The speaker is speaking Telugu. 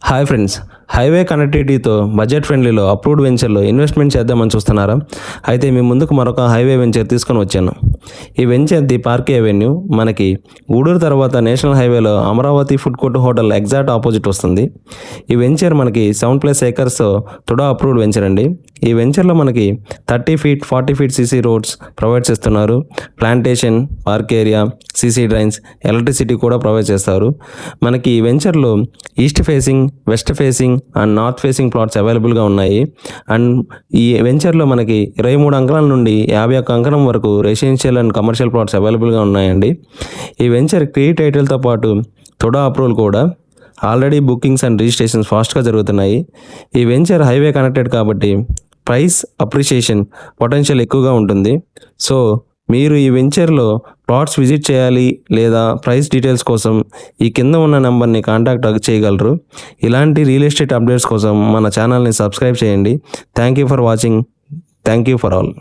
హాయ్ ఫ్రెండ్స్, హైవే కనెక్టివిటీతో బడ్జెట్ ఫ్రెండ్లీలో అప్రూవ్డ్ వెంచర్లో ఇన్వెస్ట్మెంట్ చేద్దామని చూస్తున్నారా? అయితే మీ ముందుకు మరొక హైవే వెంచర్ తీసుకొని వచ్చాను. ఈ వెంచర్ ది పార్క్ అవెన్యూ మనకి గూడూరు తర్వాత నేషనల్ హైవేలో Amaravati food court hotel exact opposite వస్తుంది. ఈ వెంచర్ మనకి 7+ ఏకర్స్ తుడా అప్రూవ్డ్ వెంచర్ అండి. ఈ వెంచర్లో మనకి 30 feet 40 feet CC roads provide చేస్తున్నారు. Plantation, park area, CC drains, electricity కూడా ప్రొవైడ్ చేస్తారు. మనకి ఈ వెంచర్లో east facing, west facing and north facing plots అవైలబుల్గా ఉన్నాయి. అండ్ ఈ వెంచర్లో మనకి 23 అంకణాల నుండి 51 అంకణం వరకు రెసిడెన్షియల్ అండ్ కమర్షియల్ ప్లాట్స్ అవైలబుల్గా ఉన్నాయండి. ఈ వెంచర్ టైటిల్తో పాటు తుడా అప్రూవల్ కూడా ఆల్రెడీ బుకింగ్స్ అండ్ రిజిస్ట్రేషన్స్ ఫాస్ట్గా జరుగుతున్నాయి. ఈ వెంచర్ హైవే కనెక్టెడ్ కాబట్టి ప్రైస్ అప్రిషియేషన్ పొటెన్షియల్ ఎక్కువగా ఉంటుంది. సో మీరు ఈ వెంచర్లో ప్లాట్స్ విజిట్ చేయాలి లేదా ప్రైస్ డీటెయిల్స్ కోసం ఈ కింద ఉన్న నెంబర్ని కాంటాక్ట్ చేయగలరు. ఇలాంటి రియల్ ఎస్టేట్ అప్డేట్స్ కోసం మన ఛానల్ని సబ్స్క్రైబ్ చేయండి. Thank you for watching. Thank you for all.